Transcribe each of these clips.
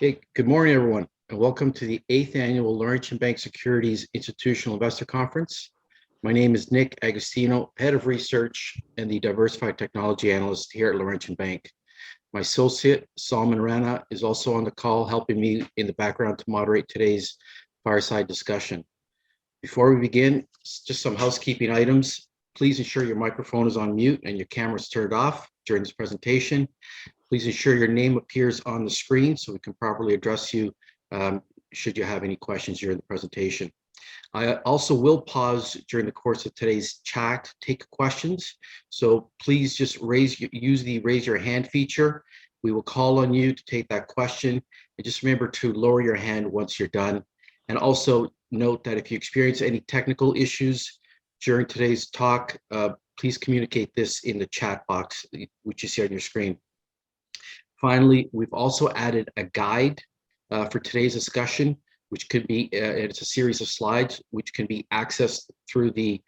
Okay, good morning, everyone, and welcome to the 8th Annual Laurentian Bank Securities Institutional Investor Conference. My name is Nick Agostino, Head of Research and the Diversified Technology Analyst here at Laurentian Bank. My associate, Salman Rana, is also on the call, helping me in the background to moderate today's fireside discussion. Before we begin, just some housekeeping items. Please ensure your microphone is on mute and your camera is turned off during this presentation. Please ensure your name appears on the screen so we can properly address you should you have any questions during the presentation. I also will pause during the course of today's chat to take questions. So please just use the raise your hand feature. We will call on you to take that question. And just remember to lower your hand once you're done. And also note that if you experience any technical issues during today's talk, please communicate this in the chat box, which you see on your screen. Finally, we've also added a guide for today's discussion, which could be, it's a series of slides, which can be accessed through the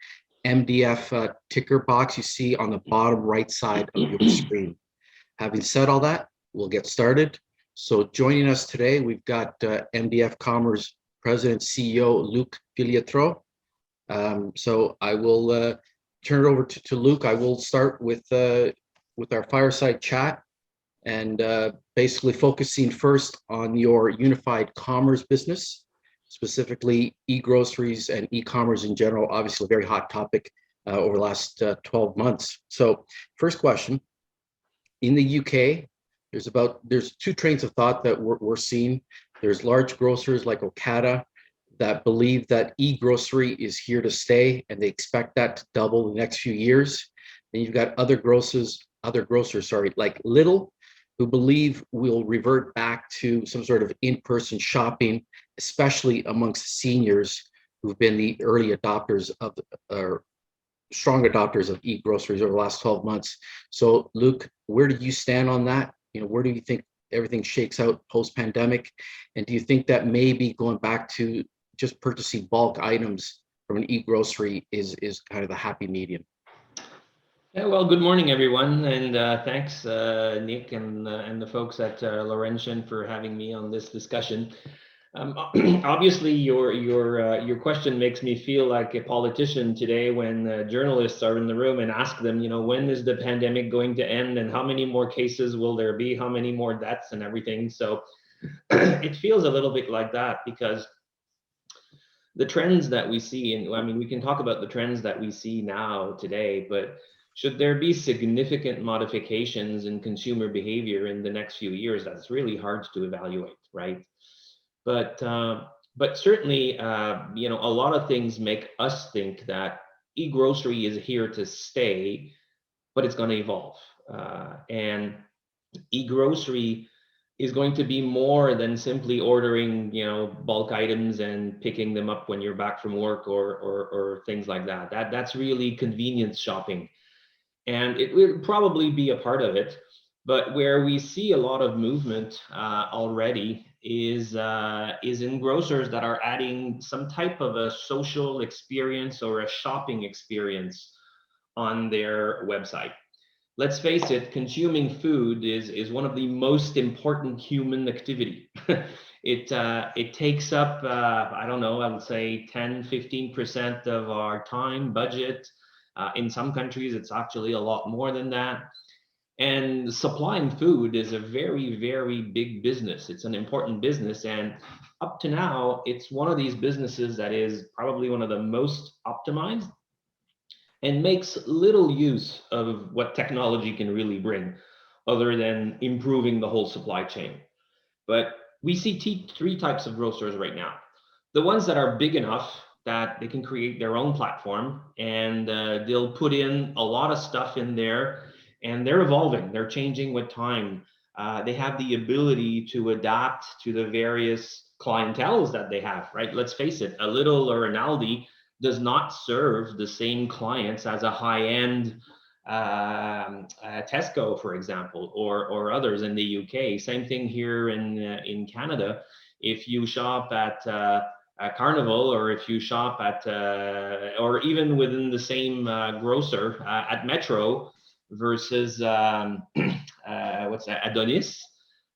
MDF ticker box you see on the bottom right side of your screen. Having said all that, we'll get started. So joining us today, we've got MDF Commerce President CEO Luc Filiatreault. So I will turn it over to Luc. I will start with our fireside chat, and basically focusing first on your unified commerce business, specifically e-groceries and e-commerce in general, obviously a very hot topic over the last 12 months. So first question, in the UK, there's two trains of thought that we're seeing. There's large grocers like Ocado that believe that e-grocery is here to stay, and they expect that to double in the next few years. And you've got other grocers, like Lidl, who believe we'll revert back to some sort of in-person shopping, especially amongst seniors who've been the early adopters of, or strong adopters of e-groceries over the last 12 months. So Luc, where do you stand on that? Where do you think everything shakes out post-pandemic? And do you think that maybe going back to just purchasing bulk items from an e-grocery is kind of the happy medium? Yeah, well, good morning, everyone, and thanks, Nick, and the folks at Laurentian for having me on this discussion. Obviously, your question makes me feel like a politician today when journalists are in the room and ask them, when is the pandemic going to end, and how many more cases will there be, how many more deaths, and everything. So it feels a little bit like that, because the trends that we see, and we can talk about the trends that we see now today, but should there be significant modifications in consumer behavior in the next few years, that's really hard to evaluate, right? But certainly, a lot of things make us think that e-grocery is here to stay, but it's going to evolve. And e-grocery is going to be more than simply ordering, bulk items and picking them up when you're back from work or things like that. That's really convenience shopping. And it will probably be a part of it, but where we see a lot of movement already is in grocers that are adding some type of a social experience or a shopping experience on their website. Let's face it, consuming food is one of the most important human activity. It takes up, I don't know, I would say 10-15% of our time budget. In some countries, it's actually a lot more than that. And supplying food is a very, very big business. It's an important business. And up to now, it's one of these businesses that is probably one of the most optimized and makes little use of what technology can really bring, other than improving the whole supply chain. But we see three types of grocers right now. The ones that are big enough that they can create their own platform, and they'll put in a lot of stuff in there, and they're evolving, they're changing with time. They have the ability to adapt to the various clienteles that they have, right? Let's face it, a Lidl or an Aldi does not serve the same clients as a high-end Tesco, for example, or others in the UK. Same thing here in Canada. If you shop at Carnival, or if you shop at, or even within the same grocer at Metro versus what's that, Adonis,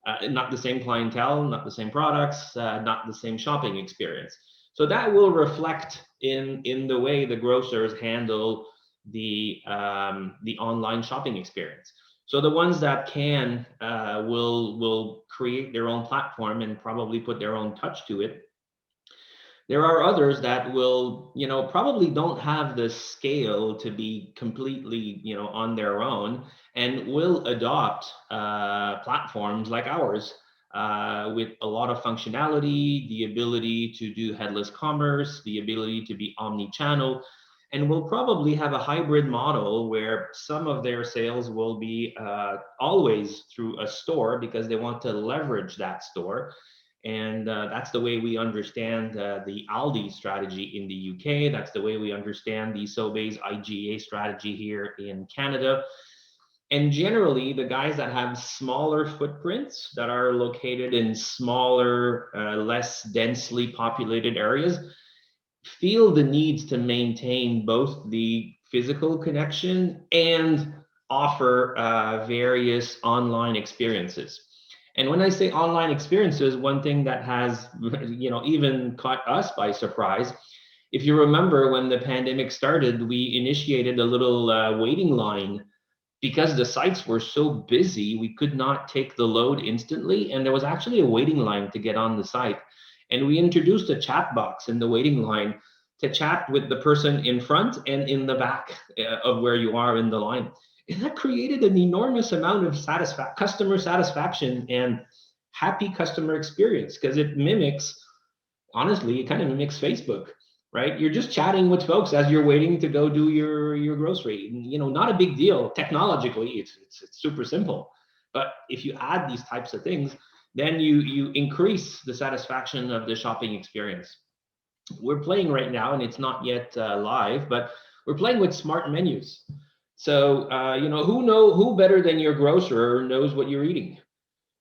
not the same clientele, not the same products, not the same shopping experience. So that will reflect in the way the grocers handle the online shopping experience. So the ones that can will create their own platform and probably put their own touch to it. There are others that will, probably don't have the scale to be completely, on their own, and will adopt platforms like ours with a lot of functionality, the ability to do headless commerce, the ability to be omni-channel, and will probably have a hybrid model where some of their sales will be always through a store because they want to leverage that store. And that's the way we understand the Aldi strategy in the UK. That's the way we understand the Sobeys IGA strategy here in Canada. And generally, the guys that have smaller footprints that are located in smaller, less densely populated areas feel the needs to maintain both the physical connection and offer various online experiences. And when I say online experiences, one thing that has, even caught us by surprise, if you remember when the pandemic started, we initiated a little waiting line because the sites were so busy, we could not take the load instantly. And there was actually a waiting line to get on the site. And we introduced a chat box in the waiting line to chat with the person in front and in the back of where you are in the line. And that created an enormous amount of customer satisfaction and happy customer experience because it mimics, honestly, it kind of mimics Facebook, right? You're just chatting with folks as you're waiting to go do your grocery. Not a big deal technologically. It's super simple. But if you add these types of things, then you increase the satisfaction of the shopping experience. We're playing right now, and it's not yet live, but we're playing with smart menus. So who better than your grocer knows what you're eating?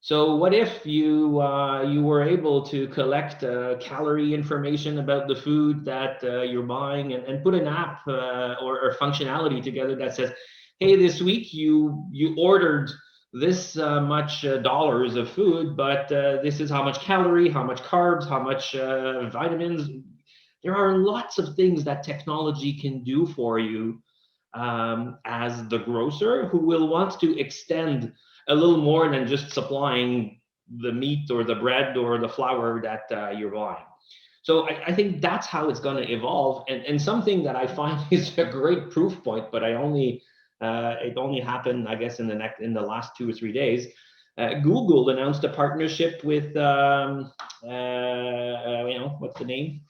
So what if you were able to collect calorie information about the food that you're buying and put an app or functionality together that says, hey, this week you ordered this much dollars of food, but this is how much calorie, how much carbs, how much vitamins. There are lots of things that technology can do for you as the grocer who will want to extend a little more than just supplying the meat or the bread or the flour that you're buying. So I think that's how it's going to evolve. And something that I find is a great proof point, but it only happened, I guess, in the last 2 or 3 days. Google announced a partnership with what's the name?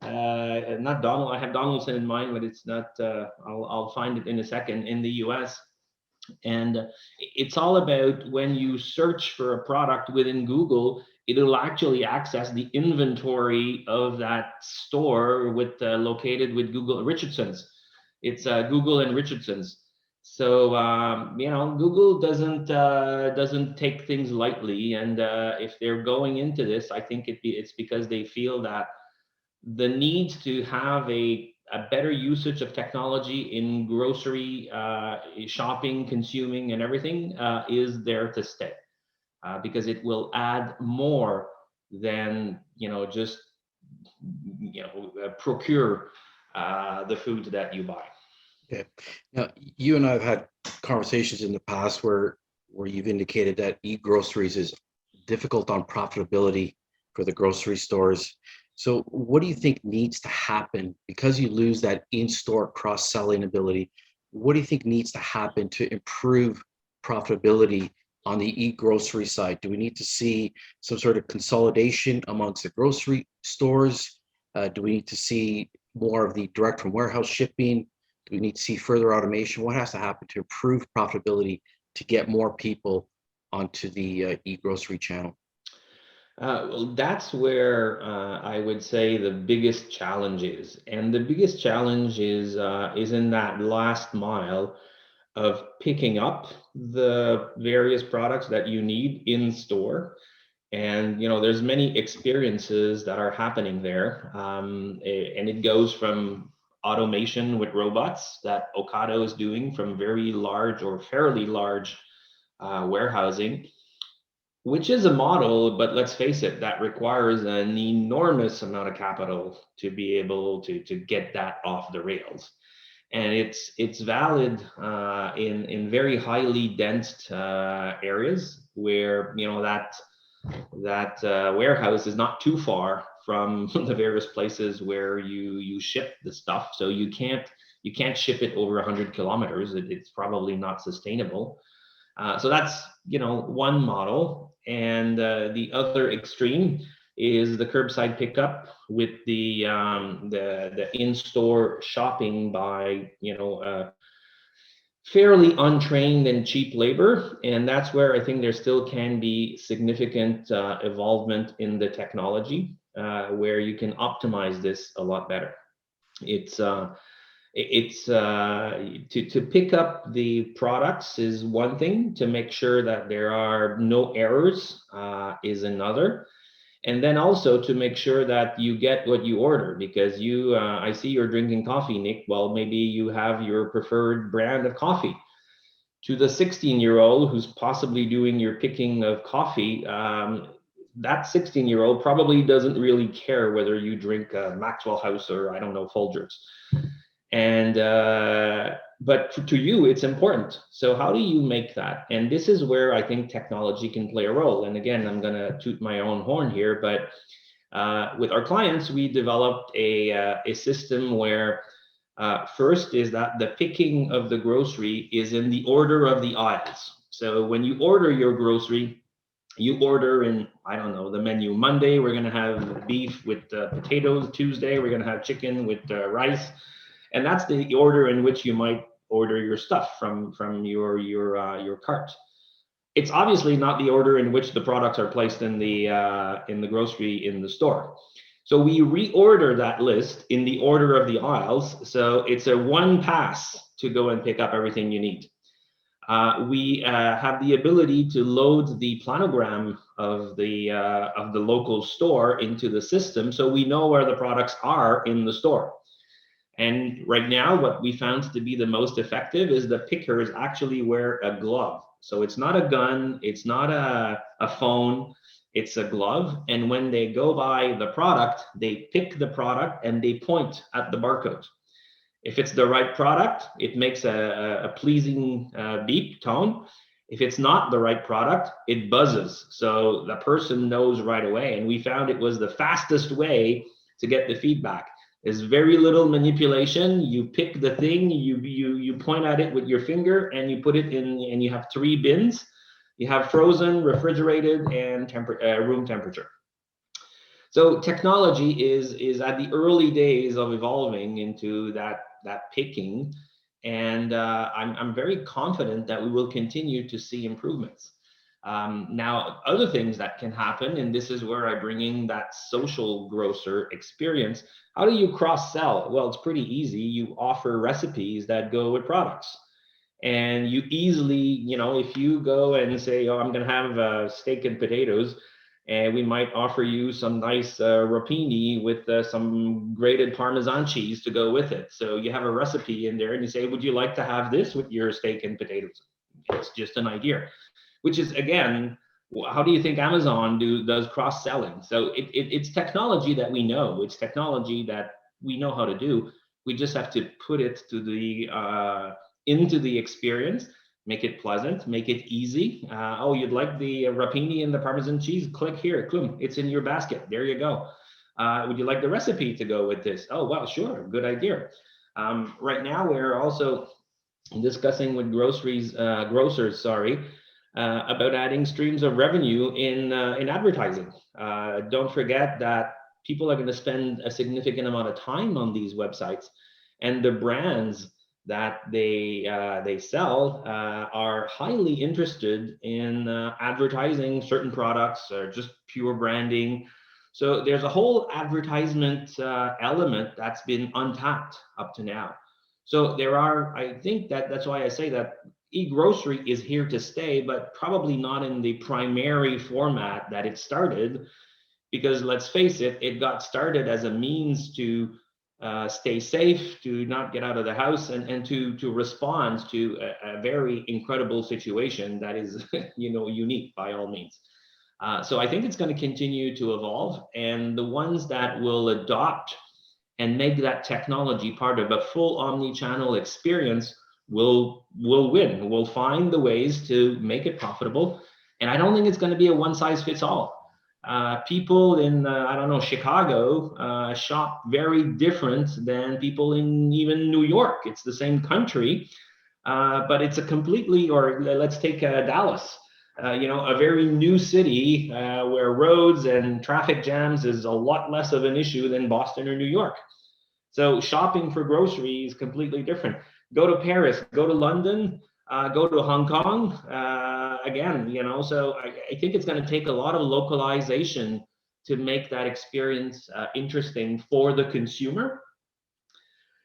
Not Donald. I have Donaldson in mind, but it's not. I'll find it in a second. In the U.S. And it's all about when you search for a product within Google, it'll actually access the inventory of that store located with Google Richardson's. It's Google and Richardson's. So Google doesn't take things lightly, and if they're going into this, I think it's because they feel that the need to have a better usage of technology in grocery shopping, consuming, and everything is there to stay because it will add more than just procure the food that you buy. Okay. Now, you and I have had conversations in the past where you've indicated that e-groceries is difficult on profitability for the grocery stores. So what do you think needs to happen because you lose that in-store cross-selling ability? What do you think needs to happen to improve profitability on the e-grocery side? Do we need to see some sort of consolidation amongst the grocery stores? Do we need to see more of the direct from warehouse shipping? Do we need to see further automation? What has to happen to improve profitability to get more people onto the e-grocery channel? Well, that's where I would say the biggest challenge is, and the biggest challenge is in that last mile of picking up the various products that you need in store. And there's many experiences that are happening there, and it goes from automation with robots that Ocado is doing from very large or fairly large warehousing which is a model, but let's face it, that requires an enormous amount of capital to be able to get that off the rails. And it's valid in very highly dense areas where that warehouse is not too far from the various places where you ship the stuff. So you can't ship it over 100 kilometers. It's probably not sustainable. So that's one model, and the other extreme is the curbside pickup with the in-store shopping by fairly untrained and cheap labor, and that's where I think there still can be significant evolvement in the technology where you can optimize this a lot better. It's to pick up the products is one thing. To make sure that there are no errors is another. And then also to make sure that you get what you order, because I see you're drinking coffee, Nick. Well, maybe you have your preferred brand of coffee. To the 16-year-old who's possibly doing your picking of coffee, that 16-year-old probably doesn't really care whether you drink Maxwell House or, I don't know, Folgers. And but to you it's important. So how do you make that? And this is where I think technology can play a role. And again, I'm going to toot my own horn here, but with our clients, we developed a system where first is that the picking of the grocery is in the order of the aisles. So when you order your grocery, you order in, I don't know, the menu. Monday we're going to have beef with potatoes. Tuesday we're going to have chicken with rice. And that's the order in which you might order your stuff from your cart. It's obviously not the order in which the products are placed in the grocery in the store. So we reorder that list in the order of the aisles. So it's a one pass to go and pick up everything you need. We have the ability to load the planogram of the local store into the system, so we know where the products are in the store. And right now, what we found to be the most effective is the pickers actually wear a glove. So it's not a gun, it's not a phone, it's a glove. And when they go by the product, they pick the product and they point at the barcode. If it's the right product, it makes a pleasing beep tone. If it's not the right product, it buzzes. So the person knows right away. And we found it was the fastest way to get the feedback. There's very little manipulation. You pick the thing, you point at it with your finger, and you put it in, and you have 3 bins. You have frozen, refrigerated, and room temperature. So technology is at the early days of evolving into that picking, and I'm very confident that we will continue to see improvements. Now, other things that can happen, and this is where I bring in that social grocer experience. How do you cross-sell? Well, it's pretty easy. You offer recipes that go with products. And you easily, if you go and say, oh, I'm going to have steak and potatoes, and we might offer you some nice rapini with some grated Parmesan cheese to go with it. So you have a recipe in there and you say, would you like to have this with your steak and potatoes? It's just an idea. Which is, again, how do you think Amazon does cross-selling? So it's technology that we know. It's technology that we know how to do. We just have to put it into the experience, make it pleasant, make it easy. Oh, you'd like the rapini and the Parmesan cheese? Click here, boom, it's in your basket. There you go. Would you like the recipe to go with this? Oh, well, sure, good idea. Right now, we're also discussing with grocers, about adding streams of revenue in advertising. Don't forget that people are going to spend a significant amount of time on these websites, and the brands that they sell are highly interested in advertising certain products or just pure branding. So there's a whole advertisement element that's been untapped up to now. So I think that's why I say that e-grocery is here to stay, but probably not in the primary format that it started, because let's face it, it got started as a means to stay safe, to not get out of the house, and to respond to a very incredible situation that is unique by all means. So I think it's going to continue to evolve, and the ones that will adopt and make that technology part of a full omni-channel experience will win. Will find the ways to make it profitable, and I don't think it's going to be a one size fits all. People in I don't know, Chicago shop very different than people in even New York. It's the same country, but it's a completely, or let's take Dallas, a very new city where roads and traffic jams is a lot less of an issue than Boston or New York. So shopping for groceries is completely different. Go to Paris, go to London, go to Hong Kong. Again, so I think it's going to take a lot of localization to make that experience interesting for the consumer.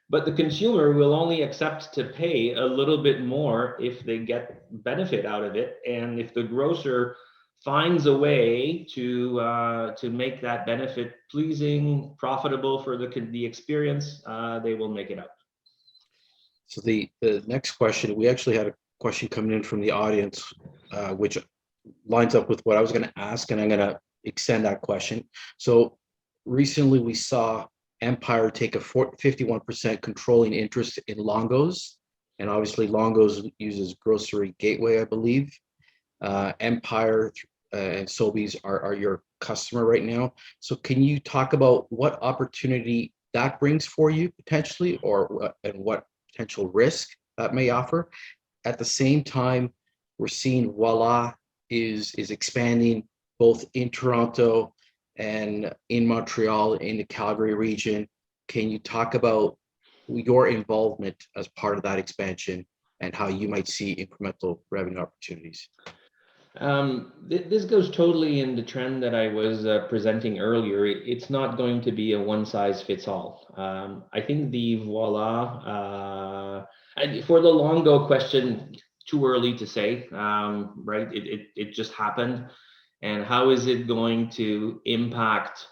But the consumer will only accept to pay a little bit more if they get benefit out of it, and if the grocer finds a way to make that benefit pleasing, profitable for the experience, they will make it up. So the next question, we actually had a question coming in from the audience, which lines up with what I was going to ask, and I'm going to extend that question. So recently we saw Empire take a 51% controlling interest in Longo's, and obviously Longo's uses Grocery Gateway, I believe. Empire and Sobeys are your customer right now. So can you talk about what opportunity that brings for you potentially, or what potential risk that may offer? At the same time, we're seeing Voilà is expanding both in Toronto and in Montreal, in the Calgary region. Can you talk about your involvement as part of that expansion and how you might see incremental revenue opportunities? This goes totally in the trend that I was presenting earlier. It's not going to be a one size fits all. I think the Voila, and for the Longo question, too early to say, right? It just happened. And how is it going to impact,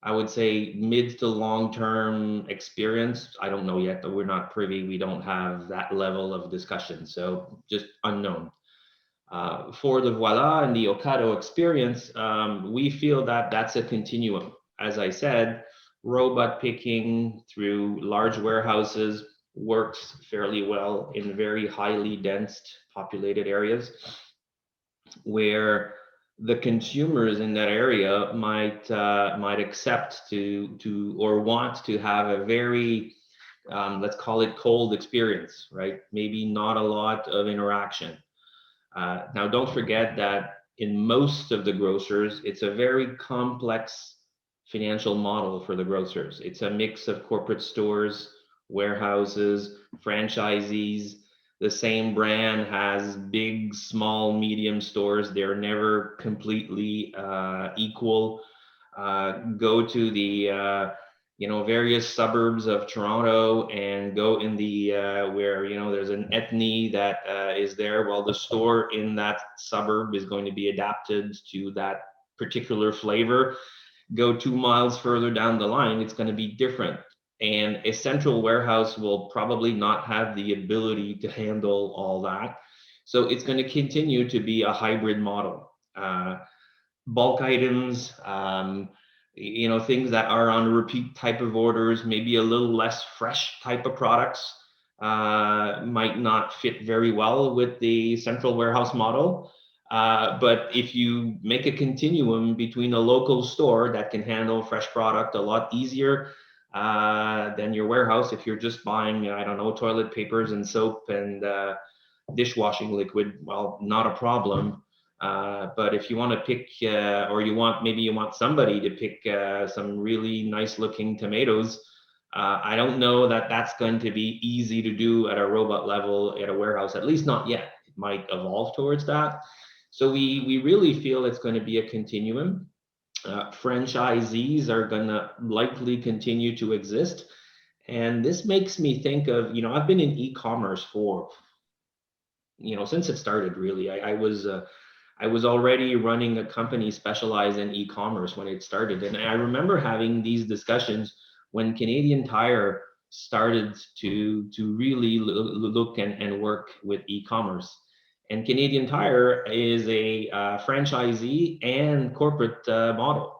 I would say, mid to long term experience? I don't know yet, but we're not privy. We don't have that level of discussion. So just unknown. For the Voila and the Ocado experience, we feel that that's a continuum. As I said, robot picking through large warehouses works fairly well in very highly dense populated areas, where the consumers in that area might accept to or want to have a very let's call it cold experience, right? Maybe not a lot of interaction. Now, don't forget that in most of the grocers, it's a very complex financial model for the grocers. It's a mix of corporate stores, warehouses, franchisees. The same brand has big, small, medium stores. They're never completely equal. Go to the various suburbs of Toronto and go in the where there's an ethnie that is there. Well, the store in that suburb is going to be adapted to that particular flavor. Go 2 miles further down the line, it's going to be different. And a central warehouse will probably not have the ability to handle all that. So it's going to continue to be a hybrid model. Bulk items, things that are on repeat type of orders, maybe a little less fresh type of products, might not fit very well with the central warehouse model. But if you make a continuum between a local store that can handle fresh product a lot easier than your warehouse, if you're just buying, I don't know, toilet papers and soap and dishwashing liquid, well, not a problem. But if you want to pick, or you want somebody to pick some really nice looking tomatoes, I don't know that that's going to be easy to do at a robot level at a warehouse, at least not yet. It might evolve towards that. So we really feel it's going to be a continuum. Franchisees are going to likely continue to exist. And this makes me think of, I've been in e-commerce for, since it started, really. I was already running a company specialized in e-commerce when it started. And I remember having these discussions when Canadian Tire started to really look and work with e-commerce. And Canadian Tire is a franchisee and corporate model.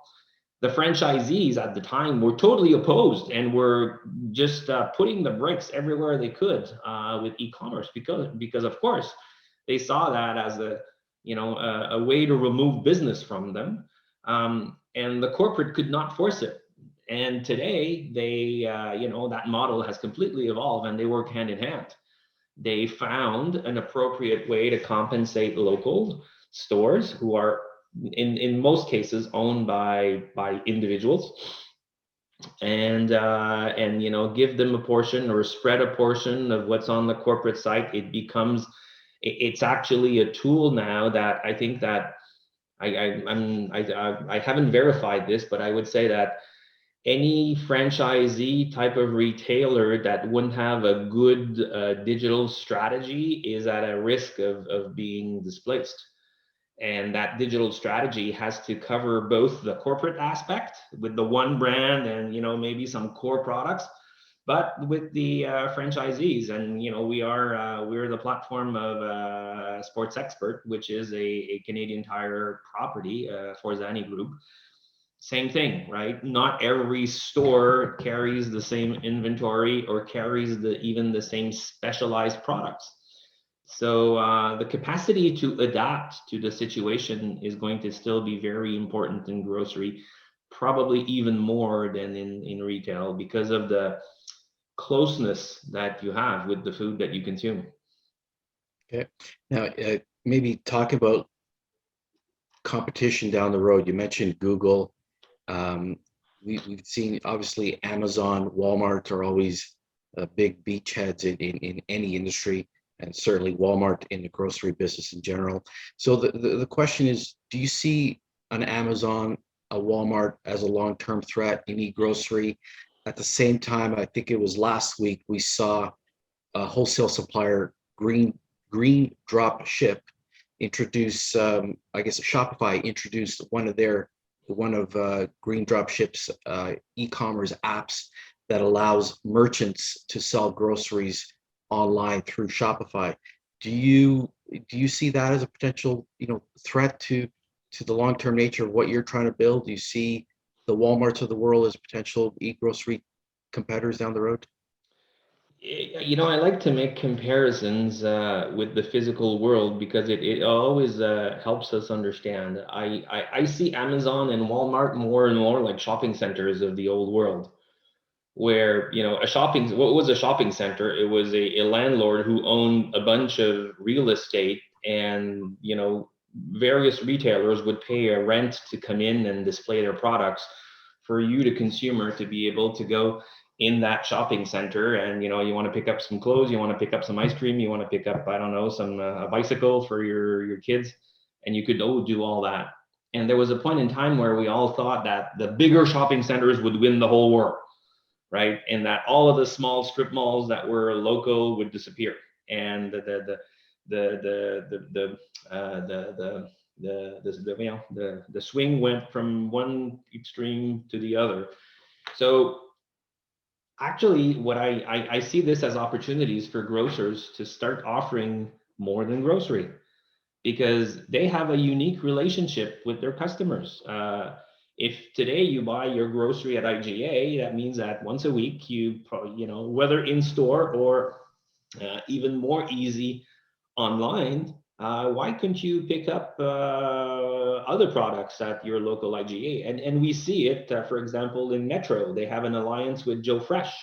The franchisees at the time were totally opposed and were just putting the bricks everywhere they could with e-commerce because of course they saw that as a way to remove business from them, and the corporate could not force it. And today they that model has completely evolved and they work hand in hand. They found an appropriate way to compensate local stores who are in most cases owned by individuals, and give them a portion or spread a portion of what's on the corporate site. It's actually a tool now that I think that I haven't verified this, but I would say that any franchisee type of retailer that wouldn't have a good digital strategy is at a risk of being displaced. And that digital strategy has to cover both the corporate aspect with the one brand and maybe some core products, but with the franchisees. And we're the platform of Sports Expert, which is a Canadian Tire property for Zani Group. Same thing, right? Not every store carries the same inventory or carries even the same specialized products. So the capacity to adapt to the situation is going to still be very important in grocery, probably even more than in retail because of the closeness that you have with the food that you consume. Okay. Now, maybe talk about competition down the road. You mentioned Google. We've seen obviously Amazon, Walmart are always big beachheads in any industry, and certainly Walmart in the grocery business in general. So the question is, do you see an Amazon, a Walmart as a long-term threat in e-grocery? At the same time, I think it was last week, we saw a wholesale supplier, Green Drop Ship, introduce, I guess Shopify introduced one of Green Drop Ship's e-commerce apps that allows merchants to sell groceries online through Shopify. Do you see that as a potential threat to the long-term nature of what you're trying to build? Do you see the Walmarts of the world as potential e-grocery competitors down the road? I like to make comparisons with the physical world because it always helps us understand. I see Amazon and Walmart more and more like shopping centers of the old world, where what was a shopping center? It was a landlord who owned a bunch of real estate, and various retailers would pay a rent to come in and display their products for you, the consumer, to be able to go in that shopping center. And you want to pick up some clothes, you want to pick up some ice cream, you want to pick up, I don't know, some a bicycle for your kids, and you could do all that. And there was a point in time where we all thought that the bigger shopping centers would win the whole world, right? And that all of the small strip malls that were local would disappear, and the swing went from one extreme to the other. So actually, what I see this as opportunities for grocers to start offering more than grocery, because they have a unique relationship with their customers. If today you buy your grocery at IGA, that means that once a week you probably, whether in store or even more easy online, why couldn't you pick up other products at your local IGA? And we see it, for example, in Metro. They have an alliance with Joe Fresh,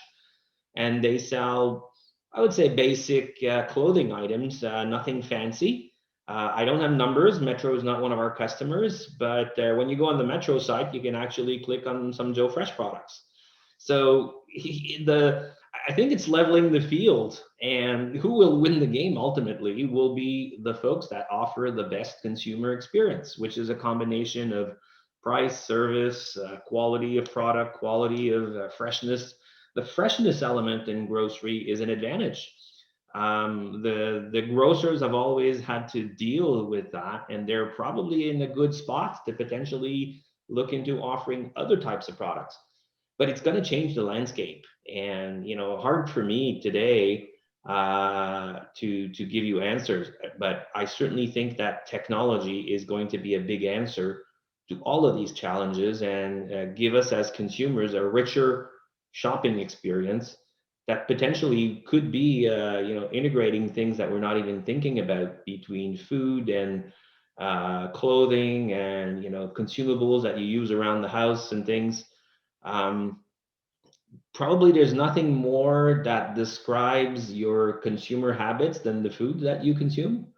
and they sell, I would say, basic clothing items, nothing fancy. I don't have numbers. Metro is not one of our customers, but when you go on the Metro site, you can actually click on some Joe Fresh products. So I think it's leveling the field, and who will win the game ultimately will be the folks that offer the best consumer experience, which is a combination of price, service, quality of product, quality of freshness. The freshness element in grocery is an advantage. The grocers have always had to deal with that, and they're probably in a good spot to potentially look into offering other types of products. But it's going to change the landscape, and hard for me today to give you answers, but I certainly think that technology is going to be a big answer to all of these challenges and give us as consumers a richer shopping experience that potentially could be integrating things that we're not even thinking about between food and clothing and consumables that you use around the house and things. Um, Probably there's nothing more that describes your consumer habits than the food that you consume.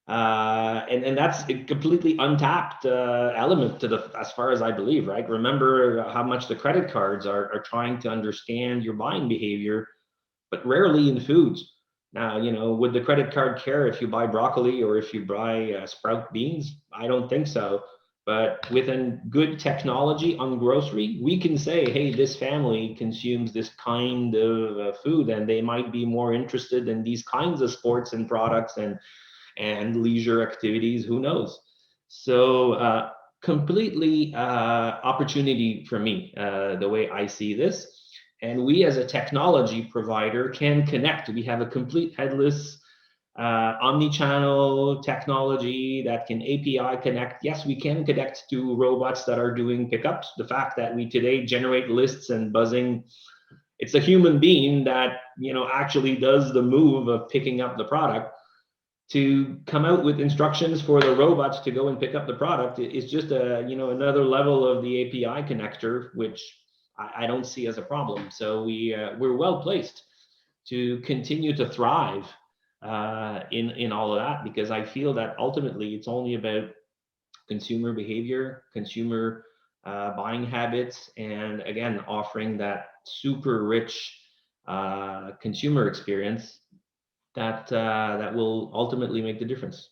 And that's a completely untapped element to the, as far as I believe, right? Remember how much the credit cards are trying to understand your buying behavior, but rarely in foods. Now, would the credit card care if you buy broccoli or if you buy sprout beans? I don't think so. But within good technology on grocery, we can say, hey, this family consumes this kind of food, and they might be more interested in these kinds of sports and products and leisure activities. Who knows? So completely opportunity for me, the way I see this. And we as a technology provider can connect. We have a complete headless omni-channel technology that can API connect. Yes, we can connect to robots that are doing pickups. The fact that we today generate lists and buzzing, it's a human being that actually does the move of picking up the product. To come out with instructions for the robots to go and pick up the product is just another level of the API connector, which I don't see as a problem. So we're well placed to continue to thrive in all of that, because I feel that ultimately it's only about consumer behavior, consumer buying habits, and again offering that super rich consumer experience that will ultimately make the difference.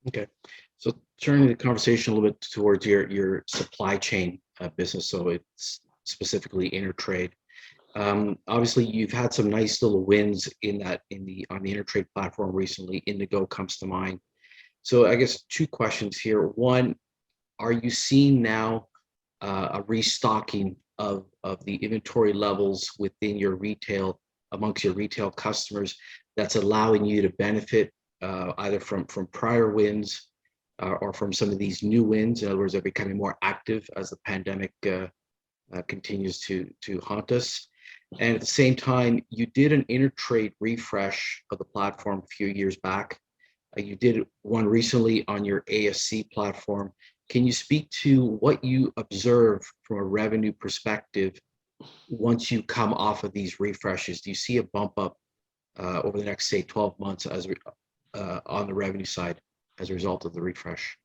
Okay. So turning the conversation a little bit towards your supply chain business, so it's specifically Intertrade. Obviously, you've had some nice little wins on the Intertrade platform recently. Indigo comes to mind. So I guess two questions here. One, are you seeing now a restocking of the inventory levels within your retail, amongst your retail customers, that's allowing you to benefit either from prior wins or from some of these new wins? In other words, they're becoming more active as the pandemic continues to haunt us. And at the same time, you did an Intertrade refresh of the platform a few years back. You did one recently on your ASC platform. Can you speak to what you observe from a revenue perspective once you come off of these refreshes? Do you see a bump up over the next, say, 12 months on the revenue side as a result of the refresh?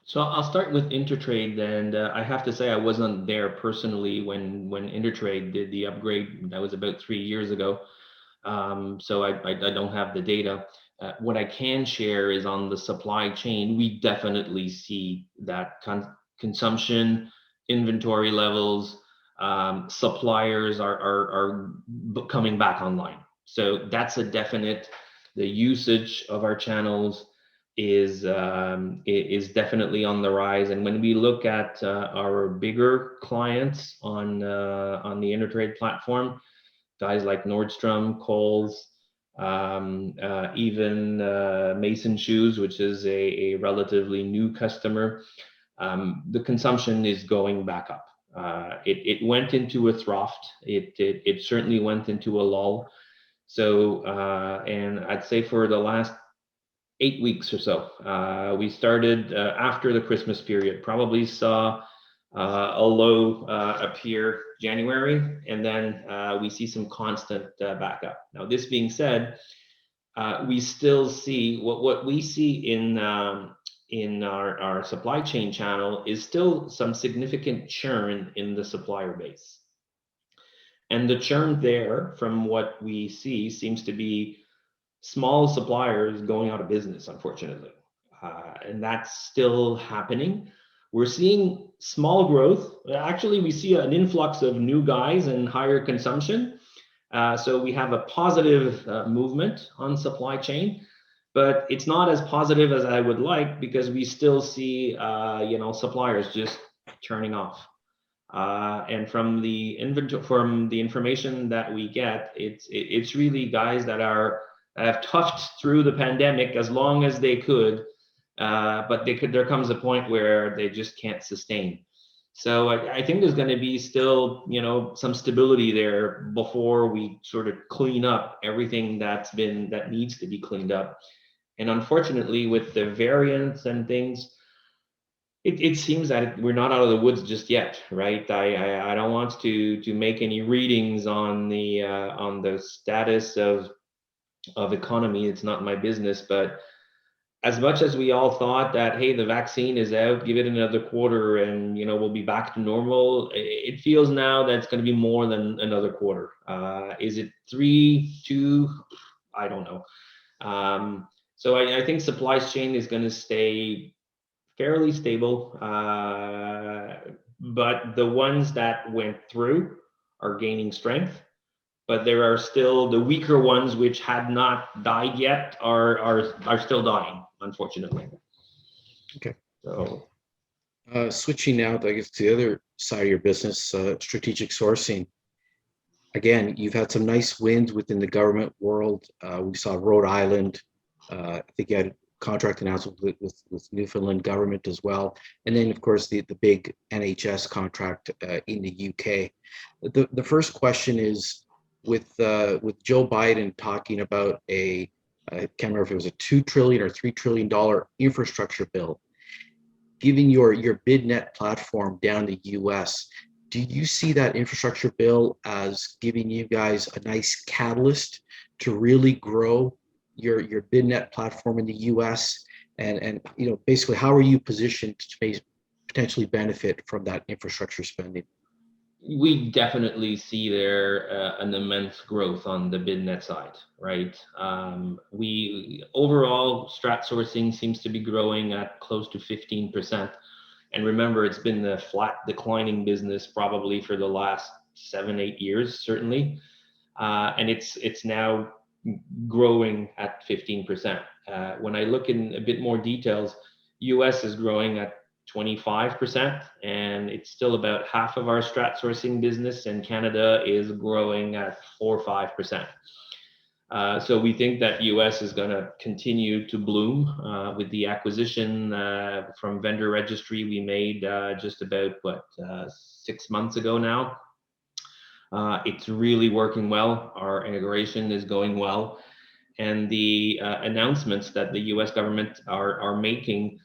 So I'll start with Intertrade, and I have to say I wasn't there personally when Intertrade did the upgrade. That was about 3 years ago. So I don't have the data. What I can share is on the supply chain, we definitely see that consumption, inventory levels, suppliers are coming back online. So that's a definite. The usage of our channels is definitely on the rise. And when we look at our bigger clients on the Intertrade platform, guys like Nordstrom, Kohl's, even Mason Shoes, which is a relatively new customer, the consumption is going back up. It went into a trough. It certainly went into a lull. So, and I'd say for the last 8 weeks or so, we started after the Christmas period, probably saw a low appear January, and then we see some constant backup. Now, this being said, we still see what we see in our supply chain channel is still some significant churn in the supplier base. And the churn there, from what we see, seems to be small suppliers going out of business, unfortunately. And that's still happening. We're seeing small growth. Actually, we see an influx of new guys and higher consumption. So we have a positive movement on supply chain, but it's not as positive as I would like, because we still see, suppliers just turning off. And from the information that we get, it's really guys that have toughed through the pandemic as long as they could, but there comes a point where they just can't sustain. So I think there's going to be still, some stability there before we sort of clean up everything that needs to be cleaned up. And unfortunately, with the variants and things, it seems that we're not out of the woods just yet, right? I don't want to make any readings on the status of economy. It's not my business, but as much as we all thought that, hey, the vaccine is out, give it another quarter and we'll be back to normal, it feels now that it's going to be more than another quarter. Is it 3, 2? I don't know. So I think supply chain is going to stay fairly stable, but the ones that went through are gaining strength. But there are still the weaker ones which had not died yet are still dying, unfortunately. Okay. So Switching now, I guess, to the other side of your business, strategic sourcing. Again, you've had some nice wins within the government world. We saw Rhode Island. I think you had a contract announcement with Newfoundland government as well. And then, of course, the big NHS contract in the UK. The first question is, with Joe Biden talking about I can't remember if it was a $2 trillion or $3 trillion infrastructure bill, giving your BidNet platform down to US. Do you see that infrastructure bill as giving you guys a nice catalyst to really grow your BidNet platform in the US? And basically, how are you positioned to potentially benefit from that infrastructure spending? we definitely see there an immense growth on the BidNet side, right? We overall strat sourcing seems to be growing at close to 15%. And remember, it's been the flat declining business probably for the last 7, 8 years, certainly. And it's now growing at 15%. When I look in a bit more details, US is growing at 25%, and it's still about half of our strat sourcing business, and Canada is growing at 4 or 5%. So we think that US is going to continue to bloom with the acquisition from Vendor Registry we made just about 6 months ago now. It's really working well. Our integration is going well, and the announcements that the US government are making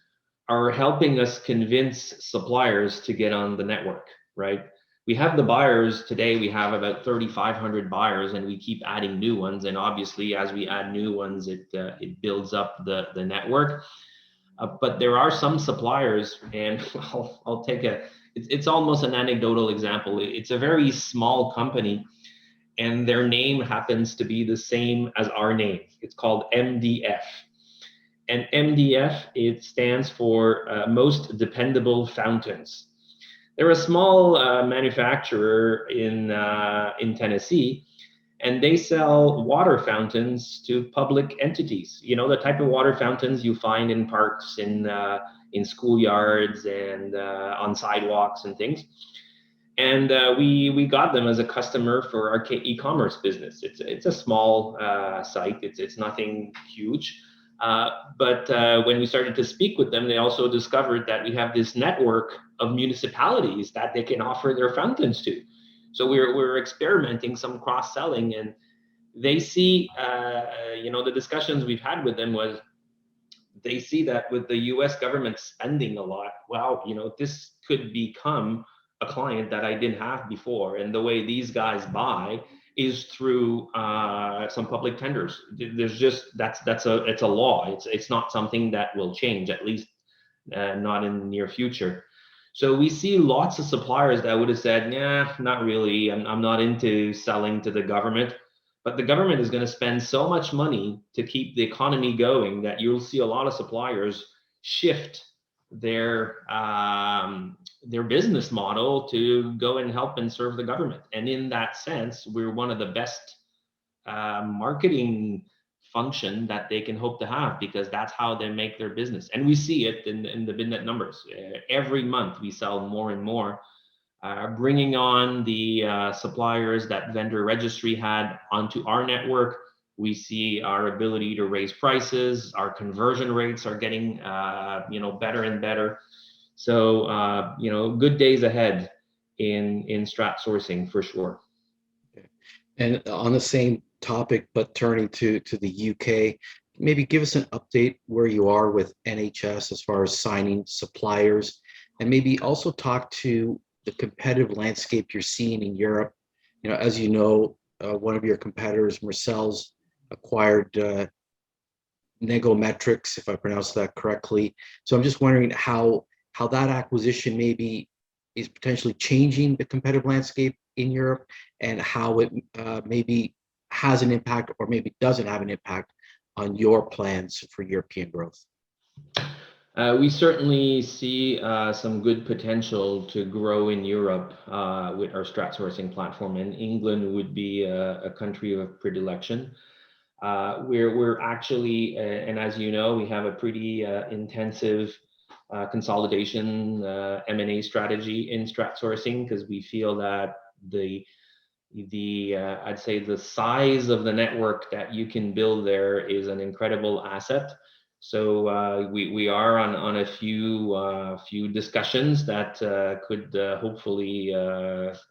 are helping us convince suppliers to get on the network, right? We have the buyers today. We have about 3,500 buyers, and we keep adding new ones. And obviously, as we add new ones, it builds up the network. But there are some suppliers, and I'll take it's almost an anecdotal example. It's a very small company, and their name happens to be the same as our name. It's called MDF. And MDF, it stands for Most Dependable Fountains. They're a small manufacturer in Tennessee, and they sell water fountains to public entities. The type of water fountains you find in parks, in schoolyards, and on sidewalks and things. And we got them as a customer for our e-commerce business. It's a small site. It's nothing huge. But when we started to speak with them, they also discovered that we have this network of municipalities that they can offer their fountains to. So we're experimenting some cross-selling, and they see, the discussions we've had with them was, they see that with the US government spending a lot, wow, this could become a client that I didn't have before. And the way these guys buy is through some public tenders. There's just it's a law. It's not something that will change, at least not in the near future. So we see lots of suppliers that would have said, "Yeah, not really. I'm not into selling to the government." But the government is going to spend so much money to keep the economy going that you'll see a lot of suppliers shift their business model to go and help and serve the government. And in that sense, we're one of the best marketing function that they can hope to have, because that's how they make their business. And we see it in the BidNet numbers. Every month we sell more and more bringing on the suppliers that vendor registry had onto our network. We see our ability to raise prices. Our conversion rates are getting better and better. So good days ahead in strat sourcing for sure. And on the same topic, but turning to the UK, maybe give us an update where you are with NHS as far as signing suppliers, and maybe also talk to the competitive landscape you're seeing in Europe. As you know, one of your competitors, Mercel's, acquired Negometrics, if I pronounced that correctly. So I'm just wondering how that acquisition maybe is potentially changing the competitive landscape in Europe, and how it maybe has an impact or maybe doesn't have an impact on your plans for European growth. We certainly see some good potential to grow in Europe with our strat sourcing platform, and England would be a country of predilection. We're actually, and as you know, we have a pretty intensive consolidation M&A strategy in strat sourcing, because we feel that I'd say the size of the network that you can build there is an incredible asset. So we are on a few discussions that could hopefully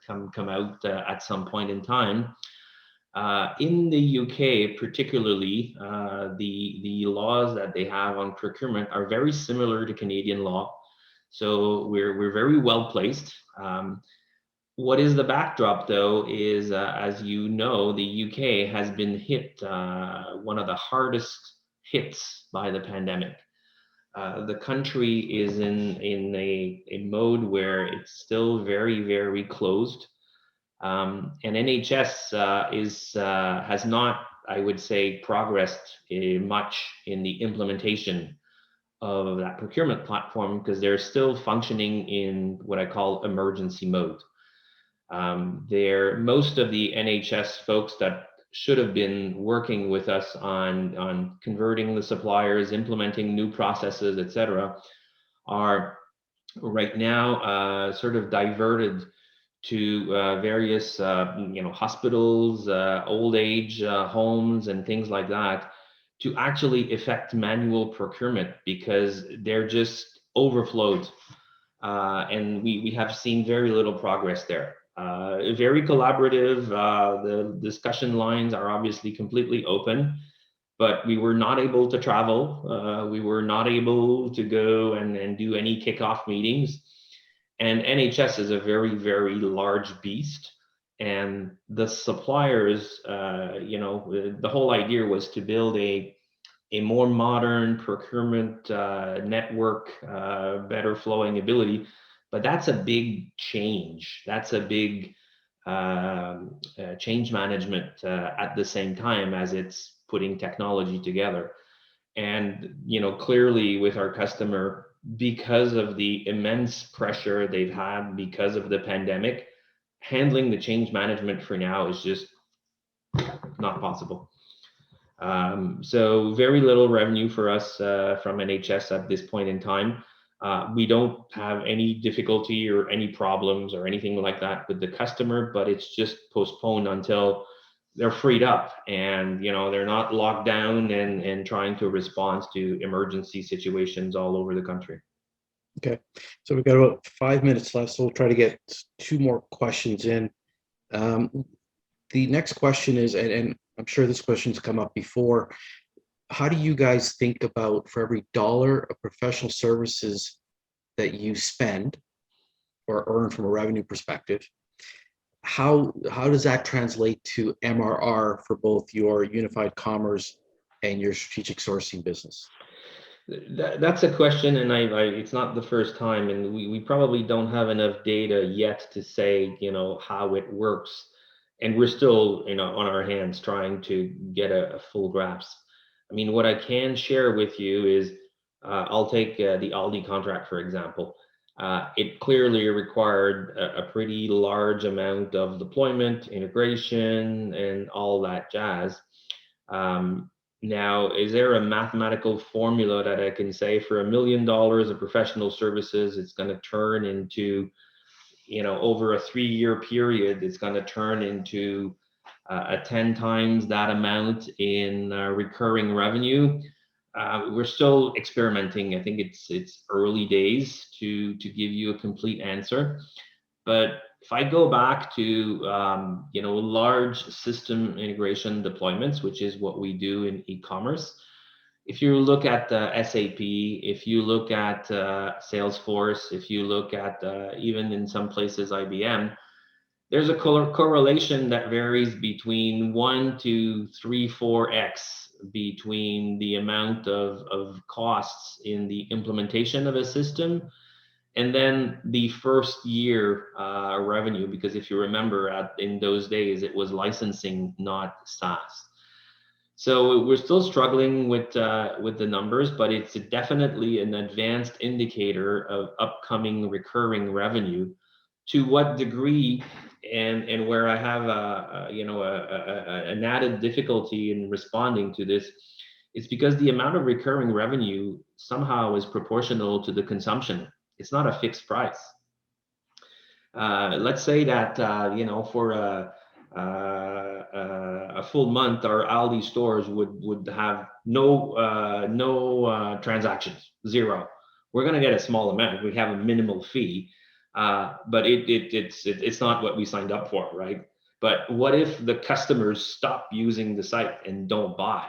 come out at some point in time. In the UK, particularly, the laws that they have on procurement are very similar to Canadian law, so we're very well placed. What is the backdrop, though, is as you know, the UK has been hit one of the hardest hits by the pandemic. The country is in a mode where it's still very closed. And NHS has not, I would say, progressed much in the implementation of that procurement platform, because they're still functioning in what I call emergency mode. Most of the NHS folks that should have been working with us on converting the suppliers, implementing new processes, etc., are right now sort of diverted to various hospitals, old age homes, and things like that, to actually effect manual procurement, because they're just overflowed, and we have seen very little progress there. Very collaborative. The discussion lines are obviously completely open, but we were not able to travel. We were not able to go and do any kickoff meetings. And NHS is a very large beast. And the suppliers, the whole idea was to build a more modern procurement network, better flowing ability. But that's a big change. That's a big change management at the same time as it's putting technology together. And clearly with our customer, because of the immense pressure they've had because of the pandemic, handling the change management for now is just not possible. So very little revenue for us from NHS at this point in time. We don't have any difficulty or any problems or anything like that with the customer, but it's just postponed until they're freed up and they're not locked down and trying to respond to emergency situations all over the country. Okay, so we've got about 5 minutes left, so we'll try to get 2 more questions in. The next question is, and I'm sure this question's come up before, how do you guys think about, for every dollar of professional services that you spend or earn from a revenue perspective, how does that translate to MRR for both your unified commerce and your strategic sourcing business? That's a question, and it's not the first time, and we probably don't have enough data yet to say how it works, and we're still on our hands trying to get a full grasp. I mean, what I can share with you is I'll take the Aldi contract, for example. It clearly required a pretty large amount of deployment, integration, and all that jazz. Now, is there a mathematical formula that I can say for $1 million of professional services, it's going to turn into over a 3-year period, it's going to turn into a 10 times that amount in recurring revenue. We're still experimenting. I think it's early days to give you a complete answer. But if I go back to large system integration deployments, which is what we do in e-commerce, if you look at SAP, if you look at Salesforce, if you look at even in some places IBM, there's a correlation that varies between 1 to 3, 4x between the amount of costs in the implementation of a system and then the first year revenue, because if you remember, in those days, it was licensing, not SaaS. So we're still struggling with the numbers, but it's definitely an advanced indicator of upcoming recurring revenue. To what degree, and where I have an added difficulty in responding to this, is because the amount of recurring revenue somehow is proportional to the consumption. It's not a fixed price. Let's say that for a full month, our Aldi stores would have no transactions, zero. We're going to get a small amount. We have a minimal fee, but it's not what we signed up for, right? But what if the customers stop using the site and don't buy?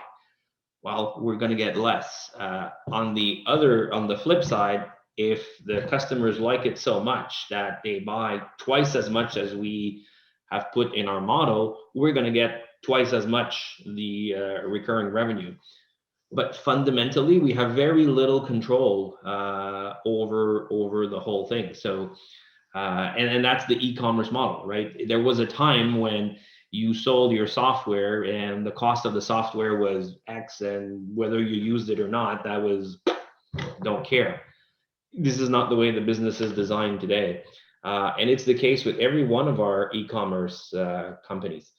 Well, we're going to get less. On the flip side, if the customers like it so much that they buy twice as much as we have put in our model, we're going to get twice as much the recurring revenue. But fundamentally, we have very little control over the whole thing. So, and that's the e-commerce model, right? There was a time when you sold your software and the cost of the software was X, and whether you used it or not, that was, don't care. This is not the way the business is designed today. And it's the case with every one of our e-commerce companies.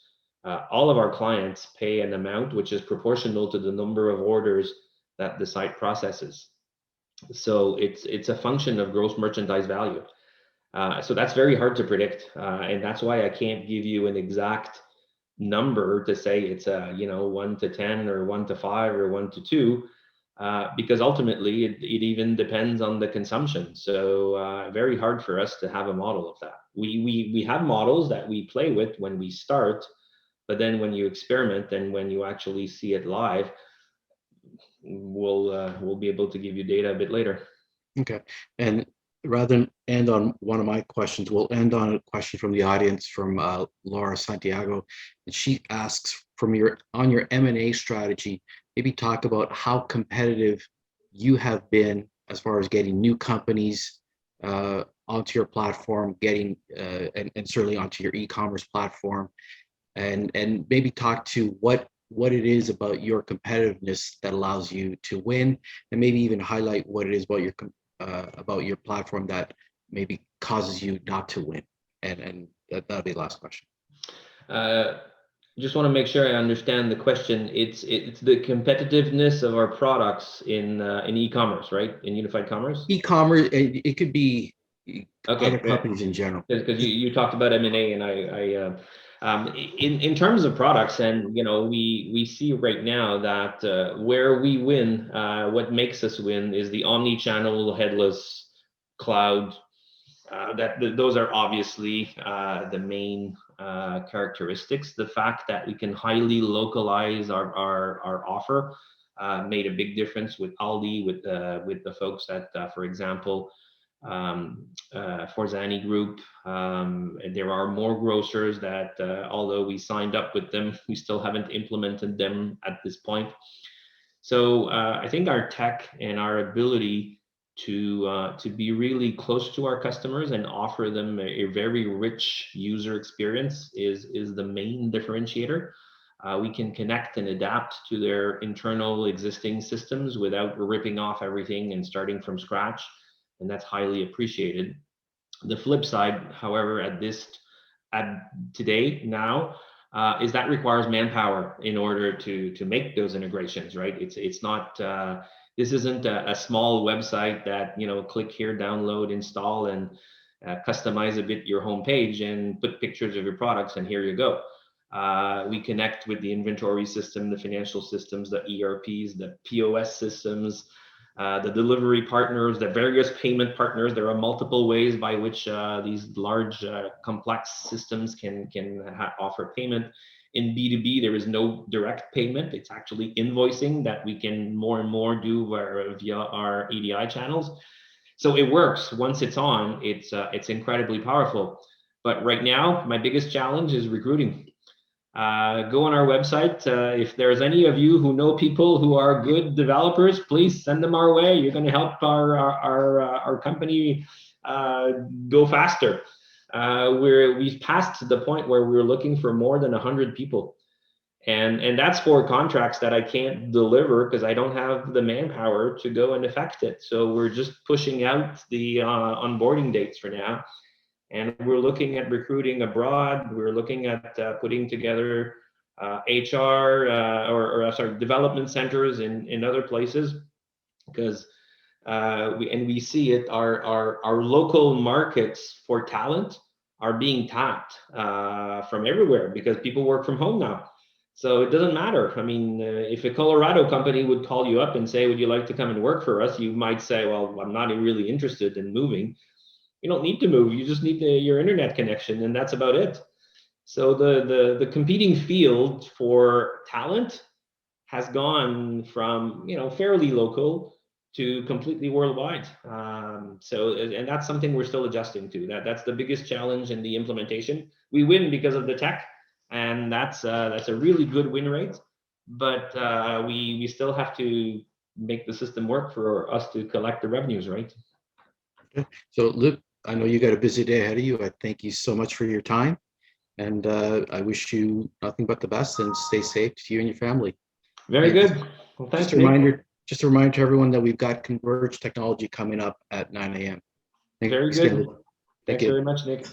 All of our clients pay an amount which is proportional to the number of orders that the site processes. So it's a function of gross merchandise value. So that's very hard to predict. And that's why I can't give you an exact number to say it's 1 to 10 or 1 to 5 or 1 to 2. Because ultimately it even depends on the consumption. So very hard for us to have a model of that. We have models that we play with when we start, but then when you experiment and when you actually see it live, we'll be able to give you data a bit later. Okay, and rather than end on one of my questions, we'll end on a question from the audience from Laura Santiago, and she asks, on your M&A strategy, maybe talk about how competitive you have been as far as getting new companies onto your platform, getting and certainly onto your e-commerce platform, and maybe talk to what it is about your competitiveness that allows you to win, and maybe even highlight what it is about your platform that maybe causes you not to win. And that'll be the last question. Just want to make sure I understand the question. It's the competitiveness of our products in e-commerce, right? In unified commerce. E-commerce, it could be okay, other companies in general. Because you talked about M&A, and I in terms of products, and we see right now that where we win, what makes us win is the omni-channel headless cloud. Those are obviously the main characteristics. The fact that we can highly localize our offer made a big difference with Aldi, with the folks at, for example, Forzani Group. There are more grocers that, although we signed up with them, we still haven't implemented them at this point. So I think our tech and our ability to be really close to our customers and offer them a very rich user experience is the main differentiator. We can connect and adapt to their internal existing systems without ripping off everything and starting from scratch, and that's highly appreciated. The flip side, however, today now, is that requires manpower in order to make those integrations, right? It's not this isn't a small website that click here, download, install, and customize a bit your homepage and put pictures of your products, and here you go. We connect with the inventory system, the financial systems, the ERPs, the POS systems, the delivery partners, the various payment partners. There are multiple ways by which these large, complex systems can offer payment. In B2B, there is no direct payment. It's actually invoicing that we can more and more do via our EDI channels. So it works. Once it's on, it's incredibly powerful. But right now, my biggest challenge is recruiting. Go on our website. If there's any of you who know people who are good developers, please send them our way. You're going to help our company go faster. We've passed the point where we're looking for more than 100 people. And that's for contracts that I can't deliver because I don't have the manpower to go and effect it. So we're just pushing out the onboarding dates for now. And we're looking at recruiting abroad. We're looking at putting together HR sorry, development centers in other places, because we see it. Our local markets for talent are being tapped from everywhere because people work from home now. So it doesn't matter. I mean, if a Colorado company would call you up and say, would you like to come and work for us? You might say, well, I'm not really interested in moving. You don't need to move. You just need your internet connection, and that's about it. So the competing field for talent has gone from, fairly local to completely worldwide. And that's something we're still adjusting to. That's the biggest challenge in the implementation. We win because of the tech, and that's a really good win rate. But we still have to make the system work for us to collect the revenues, right? Okay. So Luc, I know you got a busy day ahead of you. I thank you so much for your time, and I wish you nothing but the best, and stay safe to you and your family. Very And good. Well, thanks, just a Nick. reminder to everyone that we've got Converge Technology coming up at 9 a.m. Very Thanks good. again, Luc. Thank Thanks you. very much, Nick.